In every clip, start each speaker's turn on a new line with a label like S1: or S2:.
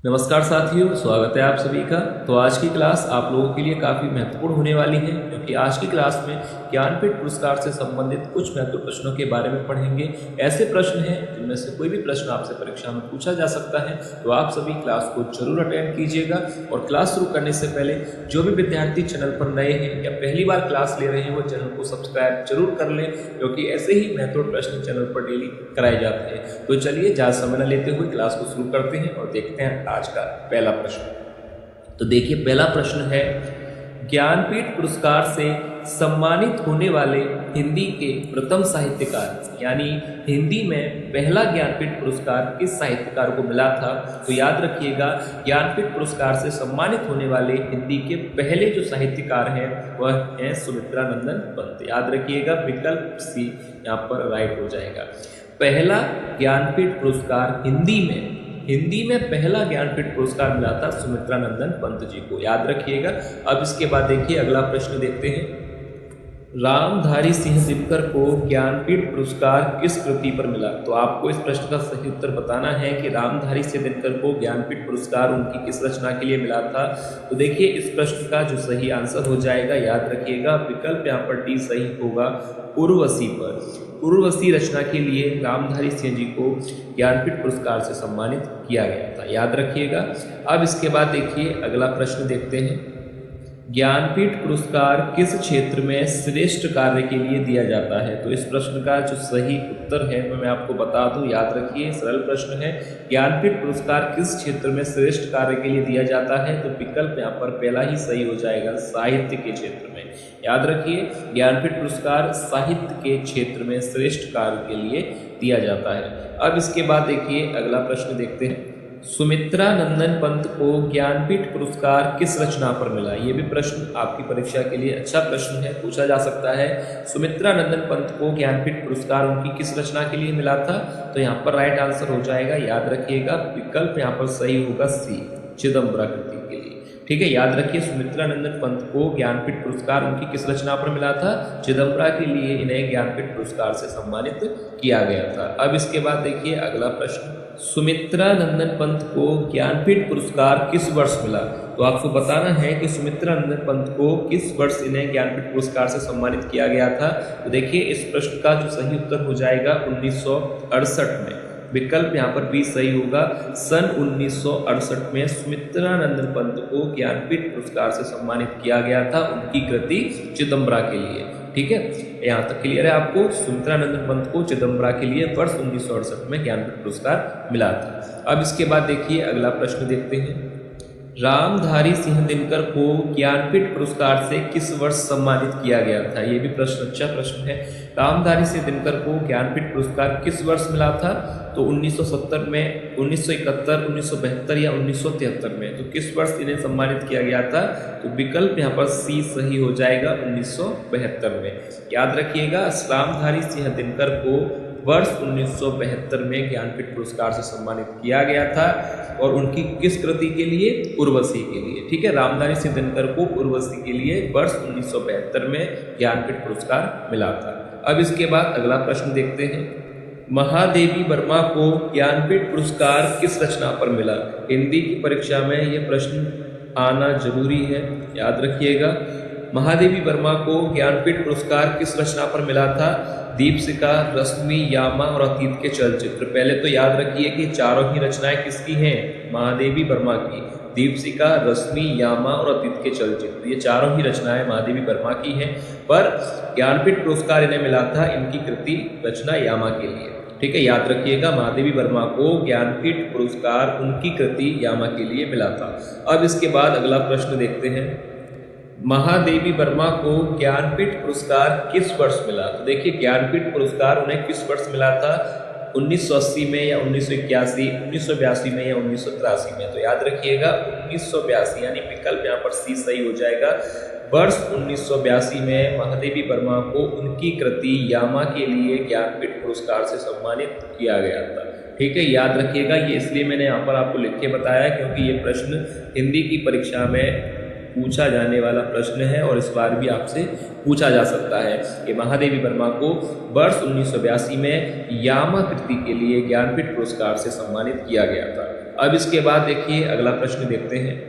S1: नमस्कार साथियों, स्वागत है आप सभी का। तो आज की क्लास आप लोगों के लिए काफ़ी महत्वपूर्ण होने वाली है, क्योंकि आज की क्लास में ज्ञानपीठ पुरस्कार से संबंधित कुछ महत्वपूर्ण प्रश्नों के बारे में पढ़ेंगे। ऐसे प्रश्न हैं जिनमें से कोई भी प्रश्न आपसे परीक्षा में पूछा जा सकता है, तो आप सभी क्लास को जरूर अटेंड कीजिएगा। और क्लास शुरू करने से पहले जो भी विद्यार्थी चैनल पर नए हैं या पहली बार क्लास ले रहे हैं, वो चैनल को सब्सक्राइब जरूर कर लें, क्योंकि ऐसे ही महत्वपूर्ण प्रश्न चैनल पर डेली कराए जाते हैं। तो चलिए ज़्यादा समय न लेते हुए क्लास को शुरू करते हैं और देखते हैं आज का पहला प्रश्न। तो देखिए, पहला प्रश्न है, ज्ञानपीठ पुरस्कार से सम्मानित होने वाले हिंदी के प्रथम साहित्यकार, यानी हिंदी में पहला ज्ञानपीठ पुरस्कार किस साहित्यकार को मिला था। तो याद रखिएगा, ज्ञानपीठ पुरस्कार से सम्मानित होने वाले हिंदी के पहले जो साहित्यकार हैं वह हैं सुमित्रानंदन पंत। याद रखिएगा, विकल्प सी यहाँ पर राइट हो जाएगा। पहला ज्ञानपीठ पुरस्कार हिंदी में पहला ज्ञानपीठ पुरस्कार मिला था सुमित्रानंदन पंत जी को, याद रखिएगा। अब इसके बाद देखिए अगला प्रश्न देखते हैं, रामधारी सिंह दिनकर को ज्ञानपीठ पुरस्कार किस कृति पर मिला। तो आपको इस प्रश्न का सही उत्तर बताना है कि रामधारी सिंह दिनकर को ज्ञानपीठ पुरस्कार उनकी किस रचना के लिए मिला था। तो देखिए, इस प्रश्न का जो सही आंसर हो जाएगा, याद रखिएगा, विकल्प यहाँ पर डी सही होगा, उर्वशी पर। उर्वशी रचना के लिए रामधारी सिंह जी को ज्ञानपीठ पुरस्कार से सम्मानित किया गया था, याद रखिएगा। अब इसके बाद देखिए अगला प्रश्न देखते हैं, ज्ञानपीठ पुरस्कार किस क्षेत्र में श्रेष्ठ कार्य के लिए दिया जाता है। तो इस प्रश्न का जो सही उत्तर है मैं आपको बता दूं, याद रखिए, सरल प्रश्न है। ज्ञानपीठ पुरस्कार किस क्षेत्र में श्रेष्ठ कार्य के लिए दिया जाता है। तो विकल्प यहाँ पर पहला ही सही हो जाएगा, साहित्य के क्षेत्र में। याद रखिए, ज्ञानपीठ पुरस्कार साहित्य के क्षेत्र में श्रेष्ठ कार्य के लिए दिया जाता है। अब इसके बाद देखिए अगला प्रश्न देखते हैं, सुमित्रानंदन पंत को ज्ञानपीठ पुरस्कार किस रचना पर मिला। ये भी प्रश्न आपकी परीक्षा के लिए अच्छा प्रश्न है, पूछा जा सकता है। सुमित्रानंदन पंत को ज्ञानपीठ पुरस्कार उनकी किस रचना के लिए मिला था। तो यहाँ पर राइट आंसर हो जाएगा, याद रखिएगा, विकल्प यहाँ पर सही होगा सी, चिदंबरा कृति के लिए। ठीक है, याद रखिए, सुमित्रानंदन पंत को ज्ञानपीठ पुरस्कार उनकी किस रचना पर मिला था। चिदंबरा के लिए इन्हें ज्ञानपीठ पुरस्कार से सम्मानित किया गया था। अब इसके बाद देखिए अगला प्रश्न, सुमित्रानंदन पंत को ज्ञानपीठ पुरस्कार किस वर्ष मिला। तो आपको बताना है कि सुमित्रानंदन पंत को किस वर्ष इन्हें ज्ञानपीठ पुरस्कार से सम्मानित किया गया था। तो देखिए, इस प्रश्न का जो सही उत्तर हो जाएगा 1968 में। विकल्प यहाँ पर भी सही होगा, सन 1968 में सुमित्रानंदन पंत को ज्ञानपीठ पुरस्कार से सम्मानित किया गया था उनकी कृति चिदंबरा के लिए। ठीक है, यहाँ तक क्लियर है आपको। सुमित्रानंदन पंत को चिदंबरा के लिए वर्ष 1968 में ज्ञानपीठ पुरस्कार मिला था। अब इसके बाद देखिए अगला प्रश्न देखते हैं, रामधारी सिंह दिनकर को ज्ञानपीठ पुरस्कार से किस वर्ष सम्मानित किया गया था। ये भी प्रश्न अच्छा प्रश्न है। रामधारी सिंह दिनकर को ज्ञानपीठ पुरस्कार किस वर्ष मिला था। तो 1970 में, 1971, 1972 या 1973 में। तो किस वर्ष इन्हें सम्मानित किया गया था। तो विकल्प यहाँ पर सी सही हो जाएगा, 1972 में। याद रखिएगा, रामधारी सिंह दिनकर को वर्ष 1972 में ज्ञानपीठ पुरस्कार से सम्मानित किया गया था, और उनकी किस कृति के लिए। उर्वशी के लिए। ठीक है, रामधारी सिंह दिनकर को उर्वशी के लिए वर्ष 1972 में ज्ञानपीठ पुरस्कार मिला था। अब इसके बाद अगला प्रश्न देखते हैं, महादेवी वर्मा को ज्ञानपीठ पुरस्कार किस रचना पर मिला। हिंदी की परीक्षा में यह प्रश्न आना जरूरी है, याद रखिएगा। महादेवी वर्मा को ज्ञानपीठ पुरस्कार किस रचना पर मिला था। दीपशिखा, रश्मि, यामा और अतीत के चलचित्र। पहले तो याद रखिए कि चारों ही रचनाएं किसकी हैं, महादेवी वर्मा की। दीपशिखा, रश्मि, यामा और अतीत के चलचित्र, ये चारों ही रचनाएं महादेवी वर्मा की हैं, पर ज्ञानपीठ पुरस्कार इन्हें मिला था इनकी कृति रचना यामा के लिए। ठीक है, याद रखिएगा, महादेवी वर्मा को ज्ञानपीठ पुरस्कार उनकी कृति यामा के लिए मिला था। अब इसके बाद अगला प्रश्न देखते हैं, महादेवी वर्मा को ज्ञानपीठ पुरस्कार किस वर्ष मिला। तो देखिए, ज्ञानपीठ पुरस्कार उन्हें किस वर्ष मिला था। 1980 में या 1981, 1982 में या 1983 में। तो याद रखिएगा 1982, यानी विकल्प यहाँ पर सी सही हो जाएगा। वर्ष 1982 में महादेवी वर्मा को उनकी कृति यामा के लिए ज्ञानपीठ पुरस्कार से सम्मानित किया गया था। ठीक है, याद रखिएगा, ये इसलिए मैंने यहाँ पर आपको लिख के बताया क्योंकि ये प्रश्न हिंदी की परीक्षा में पूछा जाने वाला प्रश्न है और इस बार भी आपसे पूछा जा सकता है कि महादेवी वर्मा को वर्ष 1982 में यामा कृति के लिए ज्ञानपीठ पुरस्कार से सम्मानित किया गया था। अब इसके बाद देखिए अगला प्रश्न देखते हैं,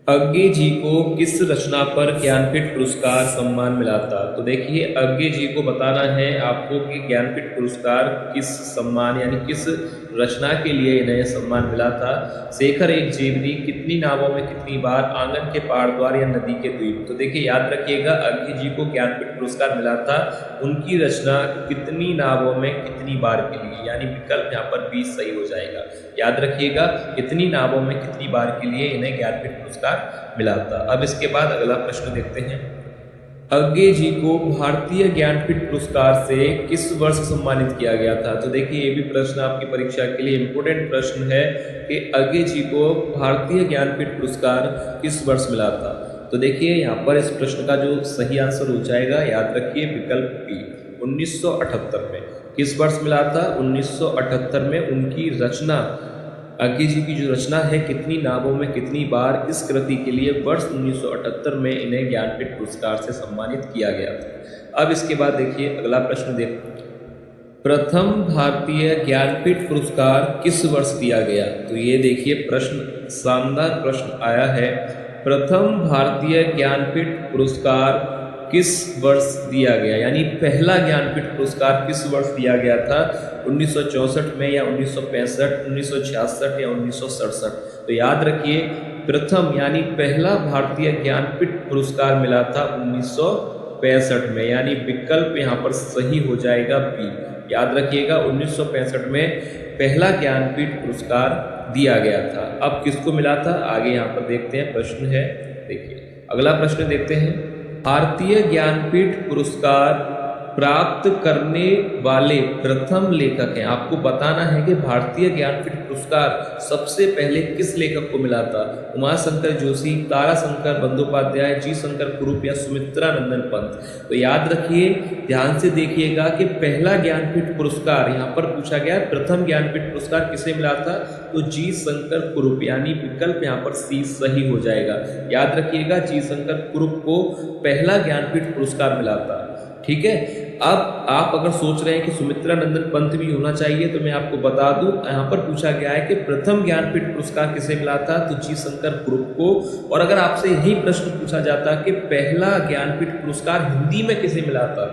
S1: अज्ञे जी को किस रचना पर ज्ञानपीठ पुरस्कार सम्मान मिला था? तो देखिए अज्ञे जी को बताना है आपको कि ज्ञानपीठ पुरस्कार किस सम्मान यानी किस रचना के लिए इन्हें सम्मान मिला था। शेखर एक जीवनी, कितनी नावों में कितनी बार, आंगन के पार द्वार या नदी के द्वीप। तो देखिए याद रखिएगा अज्ञे जी को ज्ञानपीठ पुरस्कार मिला था उनकी रचना कितनी नावों में कितनी बार के लिए, यानी विकल्प यहाँ पर 20 सही हो जाएगा। याद रखिएगा कितनी नावों में कितनी बार के लिए इन्हें ज्ञानपीठ पुरस्कार मिला था। अब इसके बाद अगला प्रश्न देखते हैं, अज्ञे जी को भारतीय ज्ञानपीठ पुरस्कार से किस वर्ष सम्मानित किया गया था? तो देखिए ये भी प्रश्न आपकी परीक्षा के लिए इंपोर्टेंट प्रश्न है कि अज्ञे जी को भारतीय ज्ञानपीठ पुरस्कार किस वर्ष मिला था। तो देखिए यहाँ पर इस प्रश्न का जो सही आंसर हो जाएगा, याद रखिए विकल्प बी, 1978 में। किस वर्ष मिला था? 1978 में उनकी रचना, अज्ञे जी की जो रचना है कितनी नावों में कितनी बार, इस कृति के लिए वर्ष 1978 में इन्हें ज्ञानपीठ पुरस्कार से सम्मानित किया गया था। अब इसके बाद देखिए अगला प्रश्न देखते हैं, प्रथम भारतीय ज्ञानपीठ पुरस्कार किस वर्ष दिया गया? तो ये देखिए प्रश्न, शानदार प्रश्न आया है, प्रथम भारतीय ज्ञानपीठ पुरस्कार किस वर्ष दिया गया, यानी पहला ज्ञानपीठ पुरस्कार किस वर्ष दिया गया था? 1964 में या 1965, 1966 या 1967। तो याद रखिए प्रथम यानी पहला भारतीय ज्ञानपीठ पुरस्कार मिला था 1965 में, यानी विकल्प यहाँ पर सही हो जाएगा बी। याद रखिएगा 1965 में पहला ज्ञानपीठ पुरस्कार दिया गया था। अब किसको मिला था आगे यहाँ पर देखते हैं, प्रश्न है देखिए अगला प्रश्न देखते हैं, भारतीय ज्ञानपीठ पुरस्कार प्राप्त करने वाले प्रथम लेखक हैं। आपको बताना है कि भारतीय ज्ञानपीठ पुरस्कार सबसे पहले किस लेखक को मिला था? उमाशंकर जोशी, ताराशंकर बंदोपाध्याय, जी शंकर कुरूप या सुमित्रा नंदन पंत। तो याद रखिए, ध्यान से देखिएगा कि पहला ज्ञानपीठ पुरस्कार यहाँ पर पूछा गया, प्रथम ज्ञानपीठ पुरस्कार किसे मिला था? तो जी शंकर कुरूप, यानी विकल्प यहाँ पर सी सही हो जाएगा। याद रखिएगा जी शंकर कुरूप को पहला ज्ञानपीठ पुरस्कार मिला था। ठीक है, अब आप अगर सोच रहे हैं कि सुमित्रा नंदन पंत भी होना चाहिए, तो मैं आपको बता दूं यहाँ पर पूछा गया है कि प्रथम ज्ञानपीठ पुरस्कार किसे मिला था? तो जी शंकर कुरूप को। और अगर आपसे यही प्रश्न पूछा जाता कि पहला ज्ञानपीठ पुरस्कार हिंदी में किसे मिला था,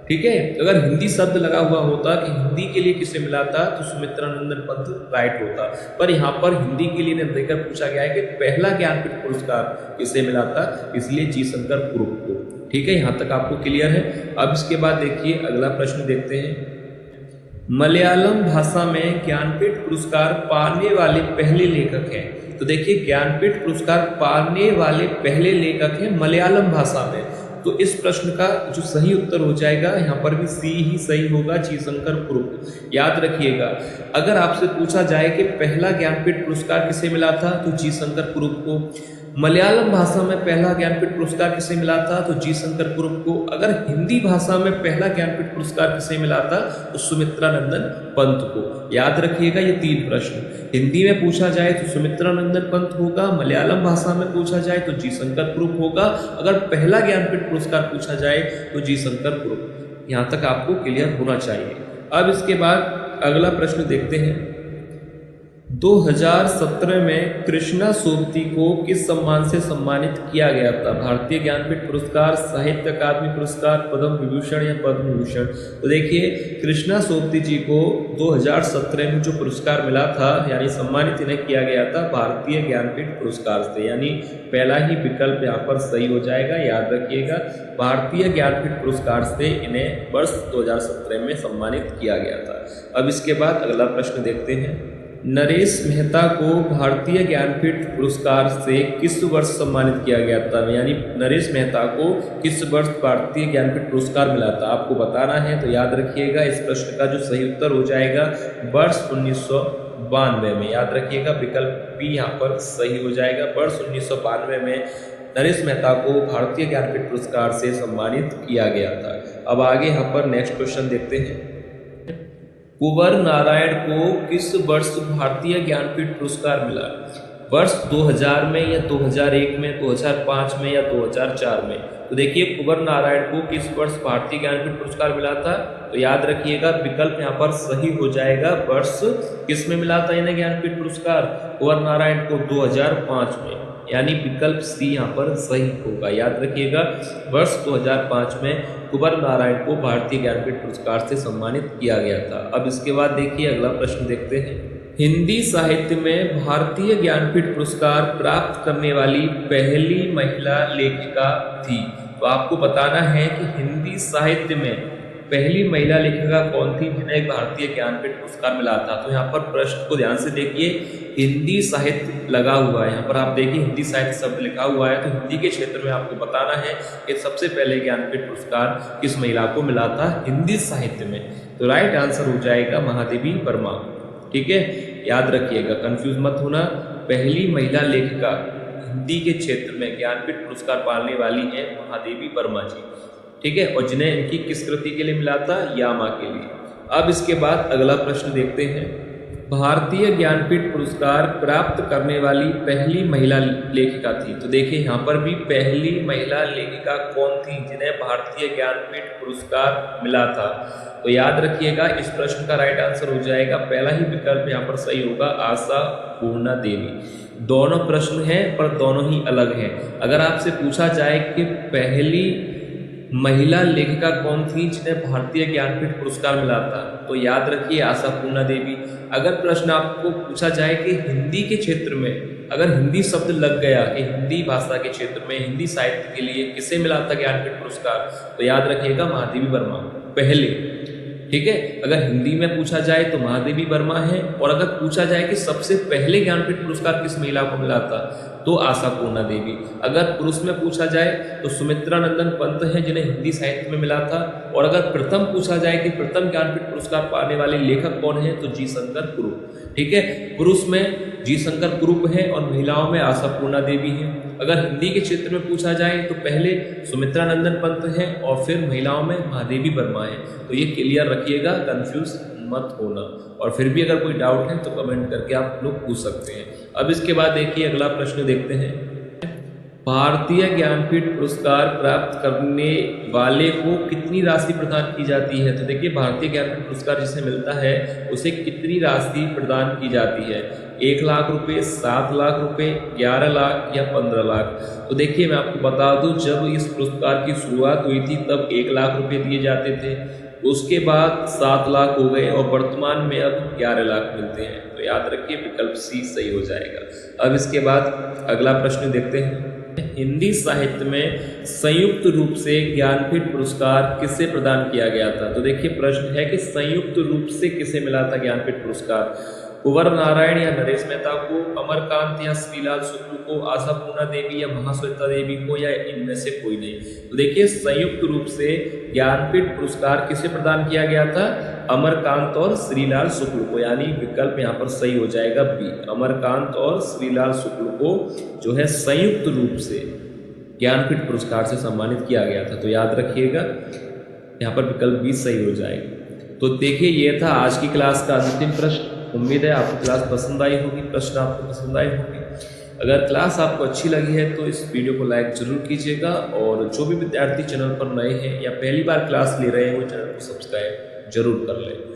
S1: ठीक है, अगर हिंदी शब्द लगा हुआ होता कि हिंदी के लिए किसे मिला था, तो सुमित्रा नंदन पंत राइट होता। पर यहाँ पर हिंदी के लिए देकर पूछा गया है कि पहला ज्ञानपीठ पुरस्कार किसे मिला था, इसलिए जी शंकर कुरूप को। ठीक है, यहाँ तक आपको क्लियर है। अब इसके बाद देखिए अगला प्रश्न देखते हैं, मलयालम भाषा में ज्ञानपीठ पुरस्कार पाने वाले पहले लेखक हैं। तो देखिए ज्ञानपीठ पुरस्कार पाने वाले पहले लेखक हैं मलयालम भाषा में। तो इस प्रश्न का जो सही उत्तर हो जाएगा यहाँ पर भी सी ही सही होगा, जी शंकर कुरूप। याद रखिएगा अगर आपसे पूछा जाए कि पहला ज्ञानपीठ पुरस्कार किसे मिला था, तो जी शंकर कुरूप को। मलयालम भाषा में पहला ज्ञानपीठ पुरस्कार किसे मिला था, तो जी शंकर कुरूप को। अगर हिंदी भाषा में पहला ज्ञानपीठ पुरस्कार किसे मिला था, तो सुमित्रा नंदन पंत को। याद रखिएगा ये तीन प्रश्न, हिंदी में पूछा जाए तो सुमित्रा नंदन पंत होगा, मलयालम भाषा में पूछा जाए तो जी शंकर कुरूप होगा, अगर पहला ज्ञानपीठ पुरस्कार पूछा जाए तो जी शंकर कुरूप। यहाँ तक आपको क्लियर होना चाहिए। अब इसके बाद अगला प्रश्न देखते हैं, 2017 में कृष्णा सोबती को किस सम्मान से सम्मानित किया गया था? भारतीय ज्ञानपीठ पुरस्कार, साहित्य अकादमी पुरस्कार, पद्म विभूषण या पद्म भूषण। तो देखिए कृष्णा सोबती जी को 2017 में जो पुरस्कार मिला था, यानी सम्मानित इन्हें किया गया था भारतीय ज्ञानपीठ पुरस्कार से, यानी पहला ही विकल्प यहाँ पर सही हो जाएगा। याद रखिएगा भारतीय ज्ञानपीठ पुरस्कार से इन्हें वर्ष 2017 में सम्मानित किया गया था। अब इसके बाद अगला प्रश्न देखते हैं, नरेश मेहता को भारतीय ज्ञानपीठ पुरस्कार से किस वर्ष सम्मानित किया गया था? यानी नरेश मेहता को किस वर्ष भारतीय ज्ञानपीठ पुरस्कार मिला था, आपको बताना है। तो याद रखिएगा इस प्रश्न का जो सही उत्तर हो जाएगा वर्ष 1992 में। याद रखिएगा विकल्प बी यहाँ पर सही हो जाएगा, वर्ष 1992 में नरेश मेहता को भारतीय ज्ञानपीठ पुरस्कार से सम्मानित किया गया था। अब आगे यहाँ पर नेक्स्ट क्वेश्चन देखते हैं, कुंवर नारायण को किस वर्ष भारतीय ज्ञानपीठ पुरस्कार मिला? वर्ष 2000 में या 2001 में, 2005 में या 2004 में। तो देखिए कुंवर नारायण को किस वर्ष भारतीय ज्ञानपीठ पुरस्कार मिला था? तो याद रखिएगा विकल्प यहाँ पर सही हो जाएगा, वर्ष किस में मिला था इन्हें ज्ञानपीठ पुरस्कार? कुंवर नारायण को 2005 में, यानी विकल्प सी यहाँ पर सही होगा। याद रखिएगा वर्ष 2005 में कुंवर नारायण को भारतीय ज्ञानपीठ पुरस्कार से सम्मानित किया गया था। अब इसके बाद देखिए अगला प्रश्न देखते हैं। हिंदी साहित्य में भारतीय ज्ञानपीठ पुरस्कार प्राप्त करने वाली पहली महिला लेखिका थी। तो आपको बताना है कि हिंदी साहित्य में पहली महिला लेखिका कौन थी जिन्हें भारतीय ज्ञानपीठ पुरस्कार मिला था। तो यहाँ पर प्रश्न को ध्यान से देखिए, हिंदी साहित्य लगा हुआ है, यहाँ पर आप देखिए हिंदी साहित्य शब्द लिखा हुआ है। तो हिंदी के क्षेत्र में आपको बताना है कि सबसे पहले ज्ञानपीठ पुरस्कार किस महिला को मिला था हिंदी साहित्य में। तो राइट आंसर हो जाएगा महादेवी वर्मा। ठीक है, याद रखिएगा, कंफ्यूज मत होना। पहली महिला लेखिका हिंदी के क्षेत्र में ज्ञानपीठ पुरस्कार पाने वाली है महादेवी वर्मा जी। ठीक है, और जिन्हें इनकी किस कृति के लिए मिला था? यामा के लिए। अब इसके बाद अगला प्रश्न देखते हैं। भारतीय ज्ञानपीठ पुरस्कार प्राप्त करने वाली पहली महिला लेखिका थी। तो देखिए यहाँ पर भी पहली महिला लेखिका कौन थी जिन्हें भारतीय ज्ञानपीठ पुरस्कार मिला था? तो याद रखिएगा इस प्रश्न का राइट आंसर हो जाएगा, पहला ही विकल्प यहाँ पर सही होगा, आशा पूर्णा देवी। दोनों प्रश्न हैं पर दोनों ही अलग हैं। अगर आपसे पूछा जाए कि पहली महिला लेखिका कौन थी जिन्हें भारतीय ज्ञानपीठ पुरस्कार मिला था, तो याद रखिए आशा पूर्णा देवी। अगर प्रश्न आपको पूछा जाए कि हिंदी के क्षेत्र में अगर हिंदी शब्द लग गया कि हिंदी भाषा के क्षेत्र में हिंदी साहित्य के लिए किसे मिला था ज्ञानपीठ पुरस्कार, तो याद रखिएगा महादेवी वर्मा पहले। ठीक है, अगर हिंदी में पूछा जाए तो महादेवी वर्मा है, और अगर पूछा जाए कि सबसे पहले ज्ञानपीठ पुरस्कार किस महिला को मिला था, तो आशा पूर्णा देवी। अगर पुरुष में पूछा जाए तो सुमित्रा नंदन पंत हैं जिन्हें हिंदी साहित्य में मिला था, और अगर प्रथम पूछा जाए कि प्रथम ज्ञानपीठ पुरस्कार पाने वाले लेखक कौन है, तो जी शंकर कुरूप। ठीक है, पुरुष में जी शंकर कुरूप है और महिलाओं में आशा पूर्णा देवी है। अगर हिंदी के क्षेत्र में पूछा जाए तो पहले सुमित्रा नंदन पंत हैं और फिर महिलाओं में महादेवी वर्मा है। तो ये क्लियर रखिएगा, कंफ्यूज मत होना। और फिर भी अगर कोई डाउट है तो कमेंट करके आप लोग पूछ सकते हैं। अब इसके बाद देखिए अगला प्रश्न देखते हैं। भारतीय ज्ञानपीठ पुरस्कार प्राप्त करने वाले को कितनी राशि प्रदान की जाती है? तो देखिए भारतीय ज्ञानपीठ पुरस्कार जिसे मिलता है उसे कितनी राशि प्रदान की जाती है? 1 लाख रुपए, 7 लाख रुपए, 11 लाख या 15 लाख? तो देखिए मैं आपको बता दूं, जब इस पुरस्कार की शुरुआत हुई थी तब 1 लाख रुपए दिए जाते थे, उसके बाद 7 लाख हो गए और वर्तमान में अब 11 लाख मिलते हैं। तो याद रखिए विकल्प सी सही हो जाएगा। अब इसके बाद अगला प्रश्न देखते हैं। हिंदी साहित्य में संयुक्त रूप से ज्ञानपीठ पुरस्कार किसे प्रदान किया गया था? तो देखिए प्रश्न है कि संयुक्त रूप से किसे मिला था ज्ञानपीठ पुरस्कार? कुंवर नारायण या नरेश मेहता को, अमरकांत या श्रीलाल शुक्ल को, आशा पूर्णा देवी या महाश्वेता देवी को, या इनमें से कोई नहीं? तो देखिए संयुक्त रूप से ज्ञानपीठ पुरस्कार किसे प्रदान किया गया था? अमरकांत और श्रीलाल शुक्ल को, यानी विकल्प यहाँ पर सही हो जाएगा बी। अमरकांत और श्रीलाल शुक्ल को जो है संयुक्त रूप से ज्ञानपीठ पुरस्कार से सम्मानित किया गया था। तो याद रखिएगा यहाँ पर विकल्प बी सही हो जाएगा। तो देखिए ये था आज की क्लास का अंतिम प्रश्न। उम्मीद है आपको क्लास पसंद आई होगी, प्रश्न आपको पसंद आए होंगे। अगर क्लास आपको अच्छी लगी है तो इस वीडियो को लाइक जरूर कीजिएगा, और जो भी विद्यार्थी चैनल पर नए हैं या पहली बार क्लास ले रहे हैं वो चैनल को सब्सक्राइब जरूर कर लें।